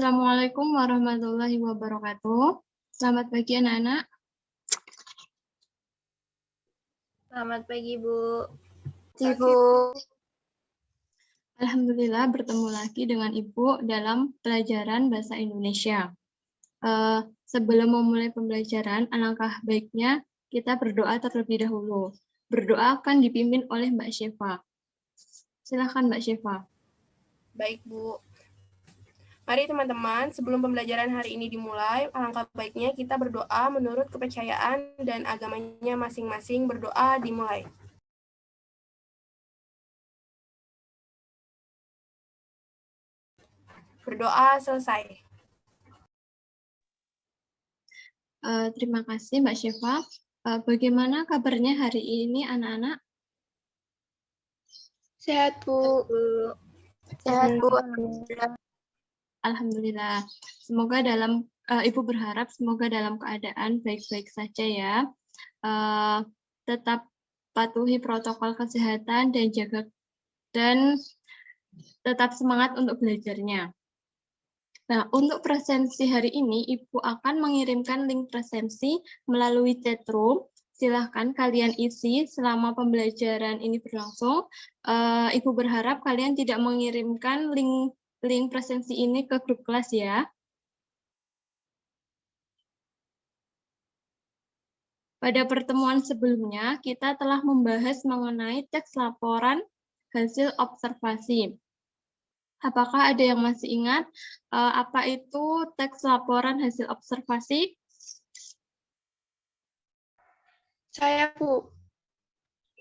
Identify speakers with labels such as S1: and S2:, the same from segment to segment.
S1: Assalamualaikum warahmatullahi wabarakatuh. Selamat pagi anak-anak.
S2: Selamat pagi, Bu.
S1: Ibu. Alhamdulillah bertemu lagi dengan Ibu dalam pelajaran Bahasa Indonesia. Sebelum memulai pembelajaran, alangkah baiknya kita berdoa terlebih dahulu. Berdoa akan dipimpin oleh Mbak Syefa. Silakan Mbak Syefa.
S2: Baik, Bu. Mari teman-teman, sebelum pembelajaran hari ini dimulai, alangkah baiknya kita berdoa menurut kepercayaan dan agamanya masing-masing. Berdoa dimulai. Berdoa selesai.
S1: Terima kasih Mbak Syefa. Bagaimana kabarnya hari ini anak-anak?
S3: Sehat, Bu.
S2: Sehat, Bu.
S1: Alhamdulillah. Semoga Ibu berharap semoga dalam keadaan baik-baik saja ya. Tetap patuhi protokol kesehatan dan tetap semangat untuk belajarnya. Nah, untuk presensi hari ini Ibu akan mengirimkan link presensi melalui chatroom. Silahkan kalian isi selama pembelajaran ini berlangsung. Ibu berharap kalian tidak mengirimkan link presensi ini ke grup kelas ya. Pada pertemuan sebelumnya, kita telah membahas mengenai teks laporan hasil observasi. Apakah ada yang masih ingat apa itu teks laporan hasil observasi?
S3: Saya, Bu.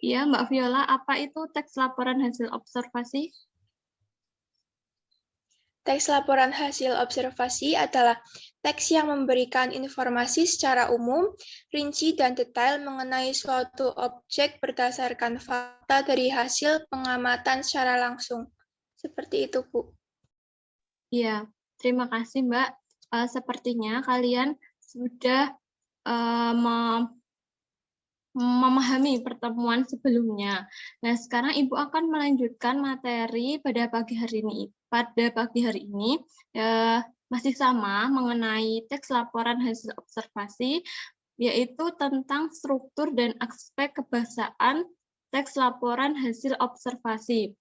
S1: Iya, Mbak Viola, apa itu teks laporan hasil observasi?
S3: Teks laporan hasil observasi adalah teks yang memberikan informasi secara umum, rinci, dan detail mengenai suatu objek berdasarkan fakta dari hasil pengamatan secara langsung. Seperti itu, Bu.
S1: Iya, terima kasih, Mbak. Sepertinya kalian sudah memahami pertemuan sebelumnya. Nah, sekarang Ibu akan melanjutkan materi pada pagi hari ini. Masih sama mengenai teks laporan hasil observasi, yaitu tentang struktur dan aspek kebahasaan teks laporan hasil observasi.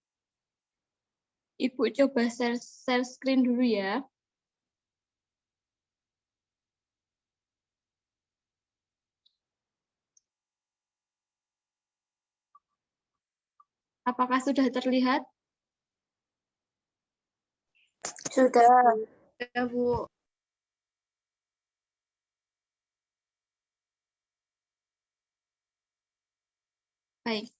S1: Ibu coba share screen dulu ya. Apakah sudah terlihat?
S3: Sudah.
S2: Ya, Bu.
S1: Baik.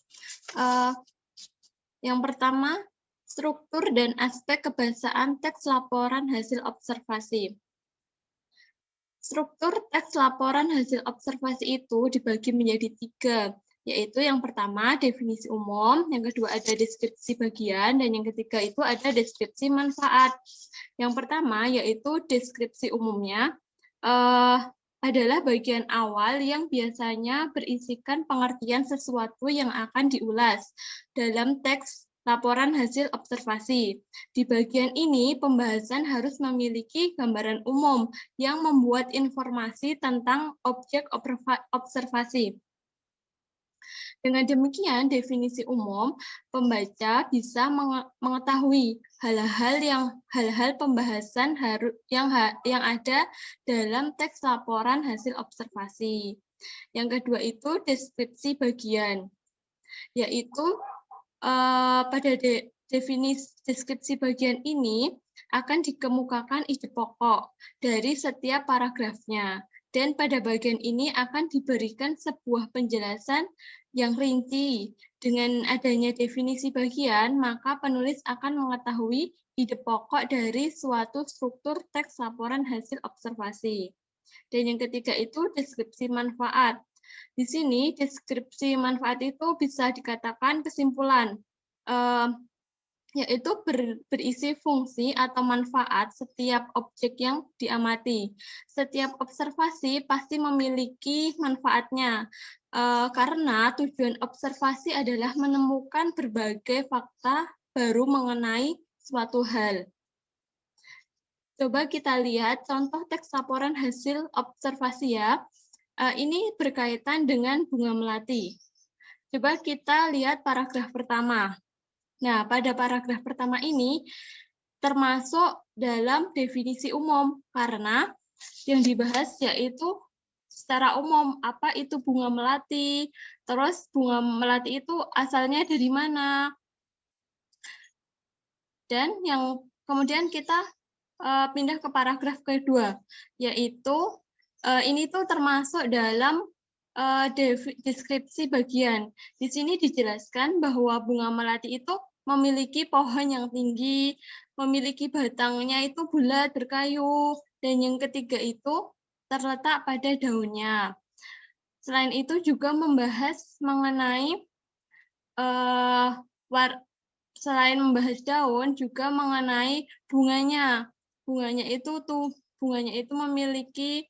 S1: Yang pertama, struktur dan aspek kebahasaan teks laporan hasil observasi. Struktur teks laporan hasil observasi itu dibagi menjadi 3, yaitu yang pertama definisi umum, yang kedua ada deskripsi bagian, dan yang ketiga itu ada deskripsi manfaat. Yang pertama yaitu deskripsi umumnya adalah bagian awal yang biasanya berisikan pengertian sesuatu yang akan diulas dalam teks laporan hasil observasi. Di bagian ini, pembahasan harus memiliki gambaran umum yang membuat informasi tentang objek observasi. Dengan demikian, definisi umum, pembaca bisa mengetahui hal-hal pembahasan yang ada dalam teks laporan hasil observasi. Yang kedua itu deskripsi bagian, yaitu pada definisi deskripsi bagian ini akan dikemukakan ide pokok dari setiap paragrafnya. Dan pada bagian ini akan diberikan sebuah penjelasan yang rinci. Dengan adanya definisi bagian, maka penulis akan mengetahui ide pokok dari suatu struktur teks laporan hasil observasi. Dan yang ketiga itu deskripsi manfaat. Di sini deskripsi manfaat itu bisa dikatakan kesimpulan, yaitu berisi fungsi atau manfaat setiap objek yang diamati. Setiap observasi pasti memiliki manfaatnya, karena tujuan observasi adalah menemukan berbagai fakta baru mengenai suatu hal. Coba kita lihat contoh teks laporan hasil observasi ya. Ini berkaitan dengan bunga melati. Coba kita lihat paragraf pertama. Nah, pada paragraf pertama ini termasuk dalam definisi umum karena yang dibahas yaitu secara umum apa itu bunga melati, terus bunga melati itu asalnya dari mana. Dan yang kemudian kita pindah ke paragraf kedua, yaitu ini tuh termasuk dalam deskripsi bagian. Di sini dijelaskan bahwa bunga melati itu memiliki pohon yang tinggi, memiliki batangnya itu bulat berkayu, dan yang ketiga itu terletak pada daunnya. Selain itu juga membahas mengenai selain membahas daun juga mengenai bunganya. Bunganya itu memiliki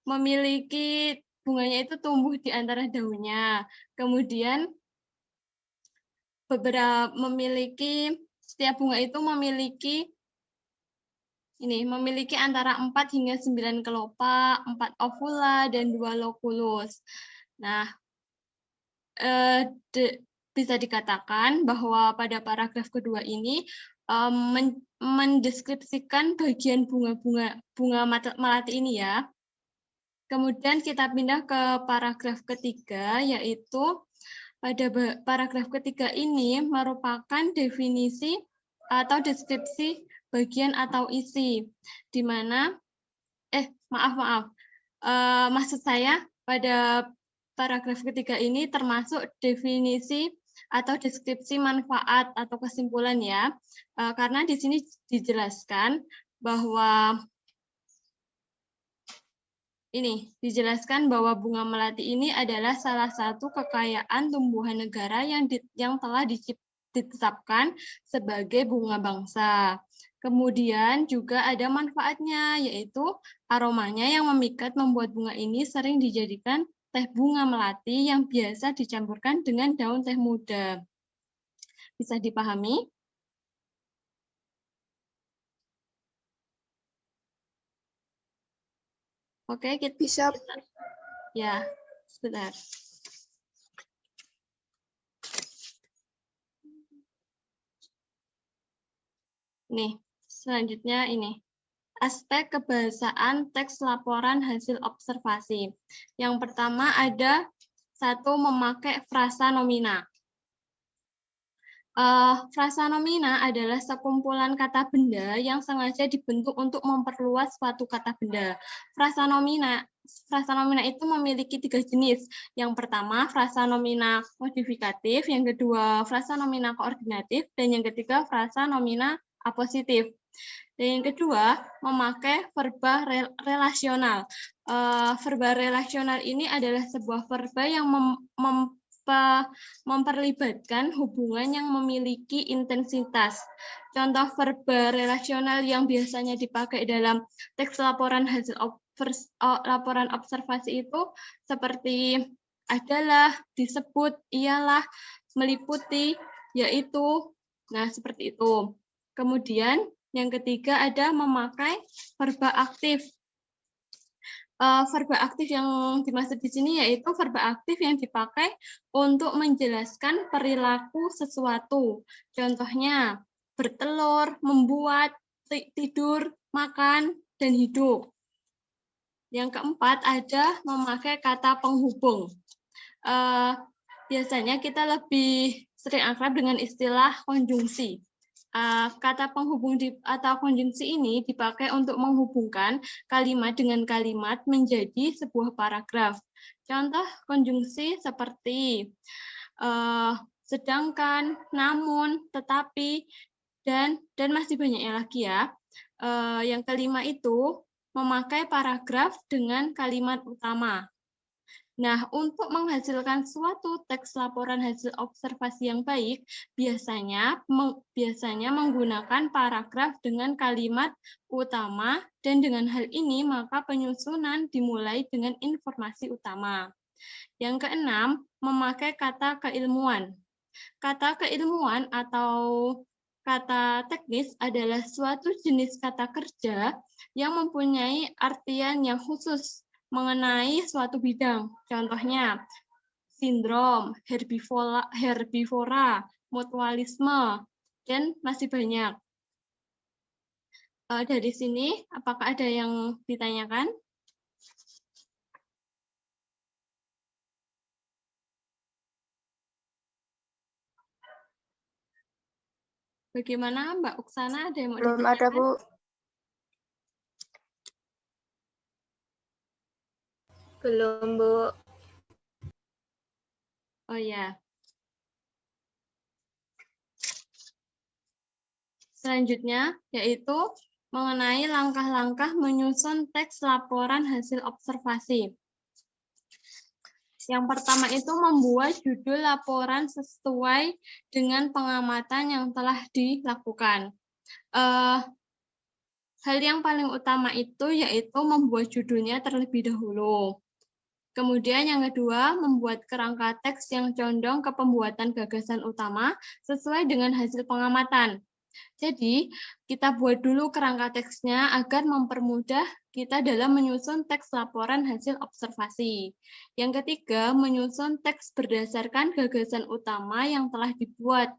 S1: memiliki bunganya itu tumbuh di antara daunnya. Kemudian setiap bunga itu memiliki antara 4 hingga 9 kelopak, 4 ovula dan 2 lokulus. Nah, bisa dikatakan bahwa pada paragraf kedua ini mendeskripsikan bagian bunga melati ini ya. Kemudian kita pindah ke paragraf ketiga, yaitu pada paragraf ketiga ini merupakan definisi atau deskripsi bagian atau isi, di mana maksud saya pada paragraf ketiga ini termasuk definisi atau deskripsi manfaat atau kesimpulan ya, karena di sini dijelaskan bahwa bunga melati ini adalah salah satu kekayaan tumbuhan negara yang telah ditetapkan sebagai bunga bangsa. Kemudian juga ada manfaatnya, yaitu aromanya yang memikat membuat bunga ini sering dijadikan teh bunga melati yang biasa dicampurkan dengan daun teh muda. Bisa dipahami? Oke, kita
S3: Bisa.
S1: Ya, sebentar. Nih, selanjutnya ini. Aspek kebahasaan teks laporan hasil observasi. Yang pertama ada memakai frasa nomina. Frasa nomina adalah sekumpulan kata benda yang sengaja dibentuk untuk memperluas suatu kata benda. Frasa nomina itu memiliki 3 jenis. Yang pertama, frasa nomina modifikatif, yang kedua, frasa nomina koordinatif, dan yang ketiga, frasa nomina apositif. Dan yang kedua, memakai verba relasional. Verba relasional ini adalah sebuah verba yang memperlibatkan hubungan yang memiliki intensitas. Contoh verba relasional yang biasanya dipakai dalam teks laporan hasil laporan observasi itu seperti adalah, disebut, ialah, meliputi, yaitu. Nah, seperti itu. Kemudian yang ketiga ada memakai verba aktif. Verba aktif yang dimaksud di sini yaitu verba aktif yang dipakai untuk menjelaskan perilaku sesuatu. Contohnya bertelur, membuat, tidur, makan, dan hidup. Yang keempat ada memakai kata penghubung. Biasanya kita lebih sering akrab dengan istilah konjungsi. Kata penghubung atau konjungsi ini dipakai untuk menghubungkan kalimat dengan kalimat menjadi sebuah paragraf. Contoh konjungsi seperti sedangkan, namun, tetapi, dan masih banyaknya lagi ya. Yang kelima itu memakai paragraf dengan kalimat utama. Nah, untuk menghasilkan suatu teks laporan hasil observasi yang baik, biasanya menggunakan paragraf dengan kalimat utama, dan dengan hal ini maka penyusunan dimulai dengan informasi utama. Yang keenam, memakai kata keilmuan. Kata keilmuan atau Kata teknis adalah suatu jenis kata kerja yang mempunyai artian yang khusus mengenai suatu bidang. Contohnya, sindrom, herbivora, mutualisme, dan masih banyak. Dari sini, apakah ada yang ditanyakan? Bagaimana Mbak Uksana, ada yang mau
S3: Belum
S1: ditanyakan?
S3: ada, Bu.
S2: Belum, Bu.
S1: Oh ya. Selanjutnya, yaitu mengenai langkah-langkah menyusun teks laporan hasil observasi. Yang pertama itu membuat judul laporan sesuai dengan pengamatan yang telah dilakukan. Hal yang paling utama itu yaitu membuat judulnya terlebih dahulu. Kemudian yang kedua, membuat kerangka teks yang condong ke pembuatan gagasan utama sesuai dengan hasil pengamatan. Jadi, kita buat dulu kerangka teksnya agar mempermudah kita dalam menyusun teks laporan hasil observasi. Yang ketiga, menyusun teks berdasarkan gagasan utama yang telah dibuat.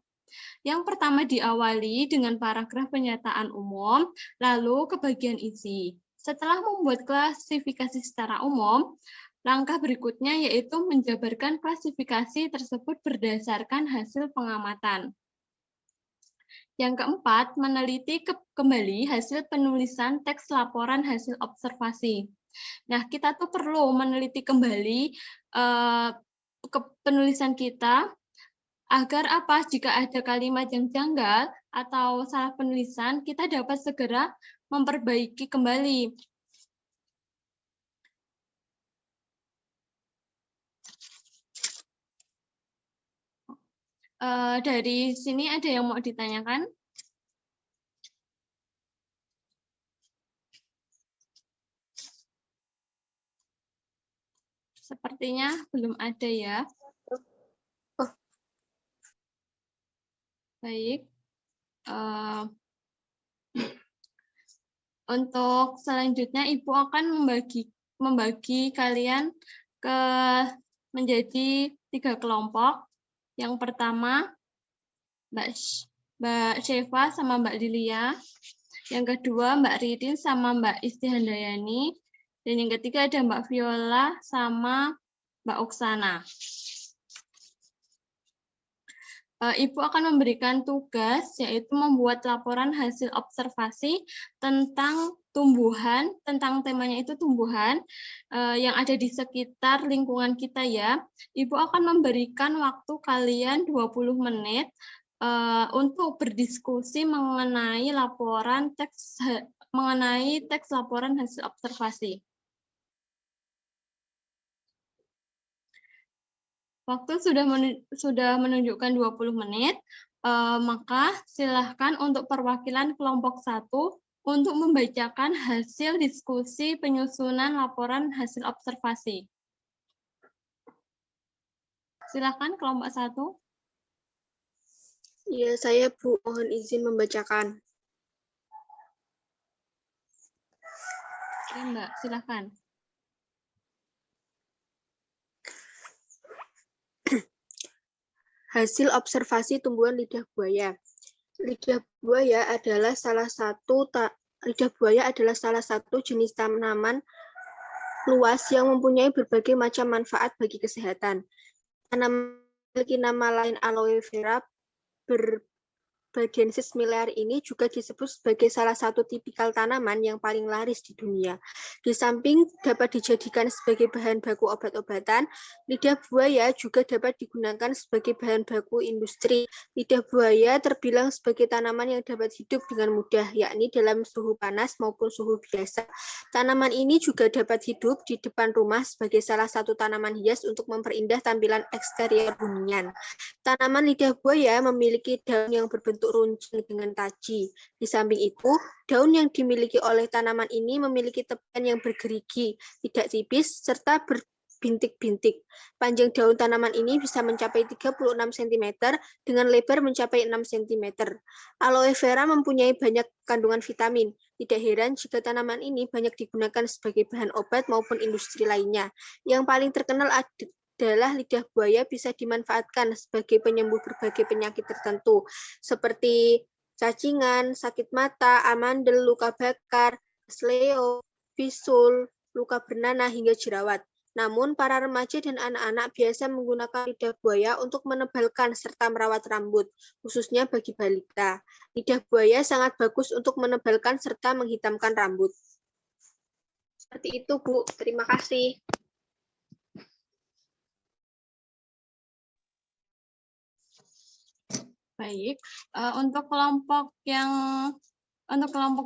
S1: Yang pertama diawali dengan paragraf pernyataan umum, lalu ke bagian isi. Setelah membuat klasifikasi secara umum, langkah berikutnya yaitu menjabarkan klasifikasi tersebut berdasarkan hasil pengamatan. Yang keempat, meneliti kembali hasil penulisan teks laporan hasil observasi. Nah, kita tuh perlu meneliti kembali penulisan kita agar apa? Jika ada kalimat yang janggal atau salah penulisan, kita dapat segera memperbaiki kembali. Dari sini ada yang mau ditanyakan? Sepertinya belum ada ya. Baik. Untuk selanjutnya Ibu akan membagi kalian menjadi 3 kelompok. Yang pertama Mbak Syeva sama Mbak Lilia. Yang kedua Mbak Ridin sama Mbak Istihandayani. Dan yang ketiga ada Mbak Viola sama Mbak Oksana. Ibu akan memberikan tugas, yaitu membuat laporan hasil observasi tentang tumbuhan, tentang temanya itu tumbuhan, yang ada di sekitar lingkungan kita ya. Ibu akan memberikan waktu kalian 20 menit untuk berdiskusi mengenai teks laporan hasil observasi. Waktu sudah menunjukkan 20 menit, maka silahkan untuk perwakilan kelompok 1 untuk membacakan hasil diskusi penyusunan laporan hasil observasi. Silahkan kelompok 1.
S4: Iya, saya Bu, mohon izin membacakan.
S1: Oke, Mbak, silahkan.
S4: Hasil observasi tumbuhan lidah buaya. Lidah buaya adalah salah satu jenis tanaman luas yang mempunyai berbagai macam manfaat bagi kesehatan. Tanaman memiliki nama lain aloe vera Bergensis miliar ini juga disebut sebagai salah satu tipikal tanaman yang paling laris di dunia. Di samping dapat dijadikan sebagai bahan baku obat-obatan, lidah buaya juga dapat digunakan sebagai bahan baku industri. Lidah buaya terbilang sebagai tanaman yang dapat hidup dengan mudah, yakni dalam suhu panas maupun suhu biasa. Tanaman ini juga dapat hidup di depan rumah sebagai salah satu tanaman hias untuk memperindah tampilan eksterior hunian. Tanaman lidah buaya memiliki daun yang berbentuk runcing dengan taji. Di samping itu, daun yang dimiliki oleh tanaman ini memiliki tepian yang bergerigi, tidak tipis, serta bintik-bintik. Panjang daun tanaman ini bisa mencapai 36 cm dengan lebar mencapai 6 cm. Aloe vera mempunyai banyak kandungan vitamin. Tidak heran jika tanaman ini banyak digunakan sebagai bahan obat maupun industri lainnya. Yang paling terkenal adalah lidah buaya bisa dimanfaatkan sebagai penyembuh berbagai penyakit tertentu seperti cacingan, sakit mata, amandel, luka bakar, sleo, bisul, luka bernanah, hingga jerawat. Namun, para remaja dan anak-anak biasa menggunakan lidah buaya untuk menebalkan serta merawat rambut, khususnya bagi balita. Lidah buaya sangat bagus untuk menebalkan serta menghitamkan rambut. Seperti itu, Bu. Terima kasih.
S1: Baik, untuk kelompok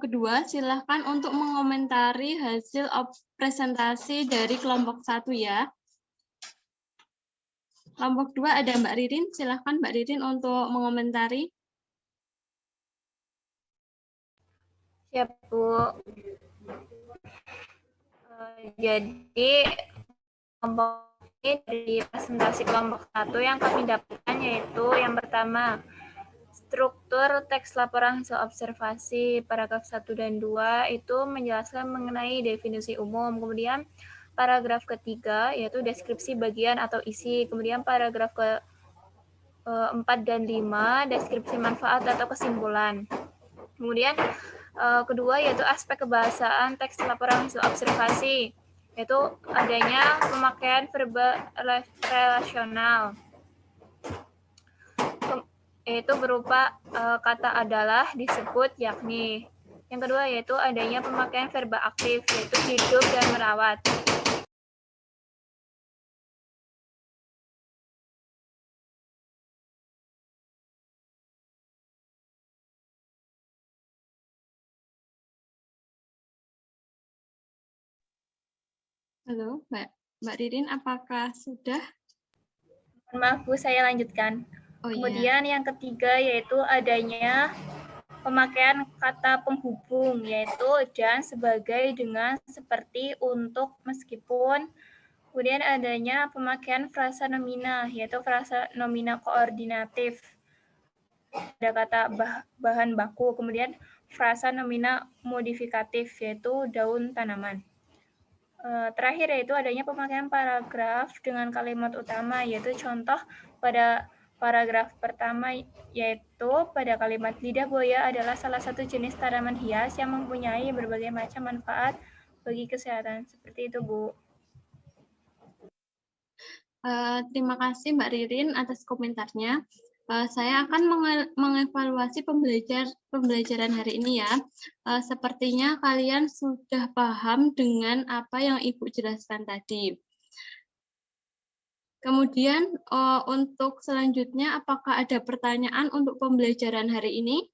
S1: kedua, silahkan untuk mengomentari hasil presentasi dari kelompok 1 ya. Kelompok 2 ada Mbak Ririn, silahkan Mbak Ririn untuk mengomentari.
S5: Ya, Bu. Jadi, kelompok ini dari presentasi kelompok 1 yang kami dapatkan yaitu yang pertama, struktur teks laporan hasil observasi paragraf 1 dan 2 itu menjelaskan mengenai definisi umum. Kemudian paragraf ketiga yaitu deskripsi bagian atau isi. Kemudian paragraf ke-4 dan 5 deskripsi manfaat atau kesimpulan. Kemudian kedua yaitu aspek kebahasaan teks laporan hasil observasi, yaitu adanya pemakaian verba relasional, yaitu berupa kata adalah, disebut, yakni. Yang kedua yaitu adanya pemakaian verba aktif, yaitu hidup dan merawat.
S1: Halo, Mbak Ririn, apakah sudah?
S5: Maaf Bu, saya lanjutkan.
S1: Oh,
S5: Kemudian yang ketiga yaitu adanya pemakaian kata penghubung, yaitu dan, sebagai, dengan, seperti, untuk, meskipun. Kemudian adanya pemakaian frasa nomina, yaitu frasa nomina koordinatif. Ada kata bahan baku. Kemudian frasa nomina modifikatif, yaitu daun tanaman. Terakhir yaitu adanya pemakaian paragraf dengan kalimat utama, yaitu contoh pada paragraf pertama yaitu pada kalimat lidah buaya adalah salah satu jenis tanaman hias yang mempunyai berbagai macam manfaat bagi kesehatan. Seperti itu, Bu.
S1: Terima kasih Mbak Ririn atas komentarnya. Saya akan mengevaluasi pembelajaran hari ini ya. Sepertinya kalian sudah paham dengan apa yang Ibu jelaskan tadi. Kemudian untuk selanjutnya, apakah ada pertanyaan untuk pembelajaran hari ini?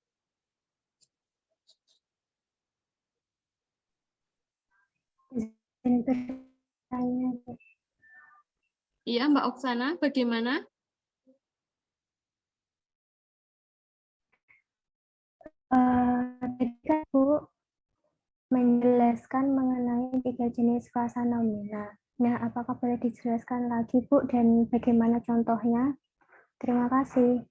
S1: Iya, Mbak Oksana, bagaimana?
S6: Tadi kan Bu menjelaskan mengenai 3 jenis frasa nomina. Nah, apakah boleh dijelaskan lagi Bu dan bagaimana contohnya? Terima kasih.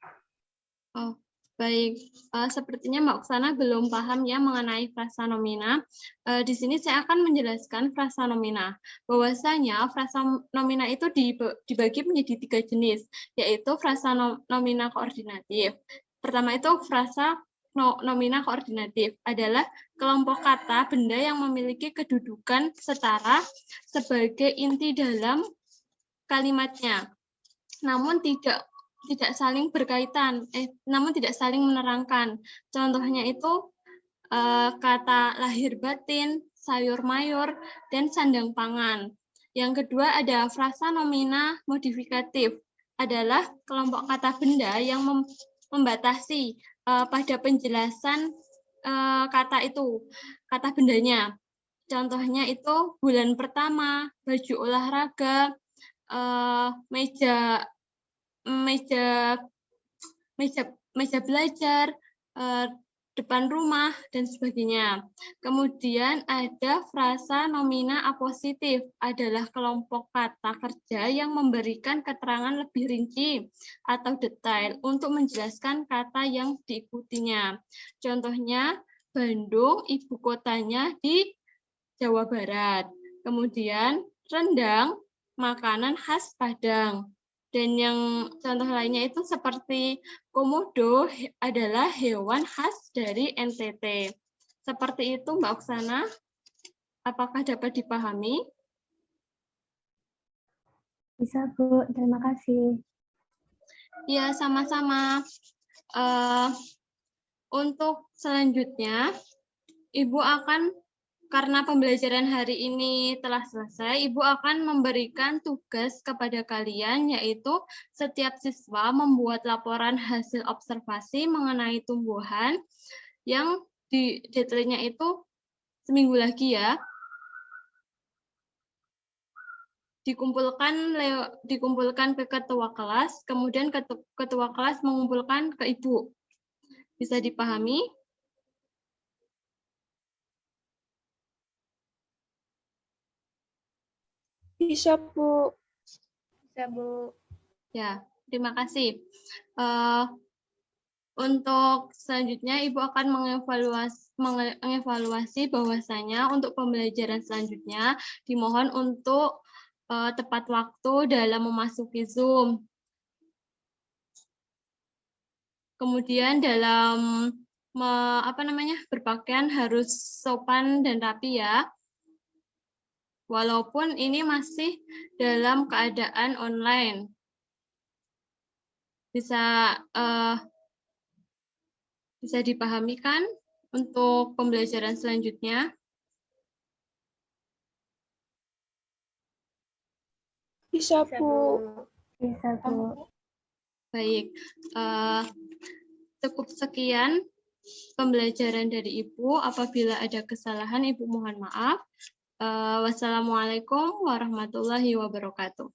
S1: Oh, baik. Sepertinya Mbak Oksana belum paham ya mengenai frasa nomina. Di sini saya akan menjelaskan frasa nomina. Bahwasanya frasa nomina itu dibagi menjadi 3 jenis, yaitu frasa nomina koordinatif. Pertama itu frasa nomina koordinatif adalah kelompok kata benda yang memiliki kedudukan setara sebagai inti dalam kalimatnya, namun tidak saling berkaitan, namun tidak saling menerangkan. Contohnya itu kata lahir batin, sayur mayur, dan sandang pangan. Yang kedua ada frasa nomina modifikatif, adalah kelompok kata benda yang membatasi pada penjelasan kata itu, kata bendanya. Contohnya itu bulan pertama, baju olahraga, meja belajar, depan rumah, dan sebagainya. Kemudian ada frasa nomina apositif, adalah kelompok kata kerja yang memberikan keterangan lebih rinci atau detail untuk menjelaskan kata yang diikutinya. Contohnya, Bandung, ibu kotanya di Jawa Barat. Kemudian, rendang, makanan khas Padang. Dan yang contoh lainnya itu seperti komodo adalah hewan khas dari NTT. Seperti itu Mbak Oksana, apakah dapat dipahami?
S6: Bisa, Bu. Terima kasih.
S1: Ya, sama-sama. Untuk selanjutnya, Ibu akan, karena pembelajaran hari ini telah selesai, Ibu akan memberikan tugas kepada kalian, yaitu setiap siswa membuat laporan hasil observasi mengenai tumbuhan yang di deadline-nya itu seminggu lagi ya. Dikumpulkan ke ketua kelas, kemudian ketua kelas mengumpulkan ke Ibu. Bisa dipahami?
S3: Bisa, Bu.
S5: Bisa, Bu.
S1: Ya, terima kasih. Untuk selanjutnya, Ibu akan mengevaluasi bahwasanya untuk pembelajaran selanjutnya dimohon untuk tepat waktu dalam memasuki Zoom. Kemudian dalam berpakaian harus sopan dan rapi ya. Walaupun ini masih dalam keadaan online. Bisa dipahami kan untuk pembelajaran selanjutnya?
S3: Bisa, Bu.
S6: Bisa, Bu.
S1: Baik, cukup sekian pembelajaran dari Ibu. Apabila ada kesalahan, Ibu mohon maaf. Wassalamualaikum warahmatullahi wabarakatuh.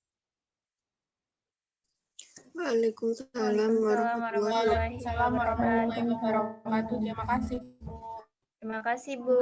S4: Waalaikumsalam warahmatullahi
S2: wabarakatuh. Terima kasih, Bu.
S5: Terima kasih, Bu.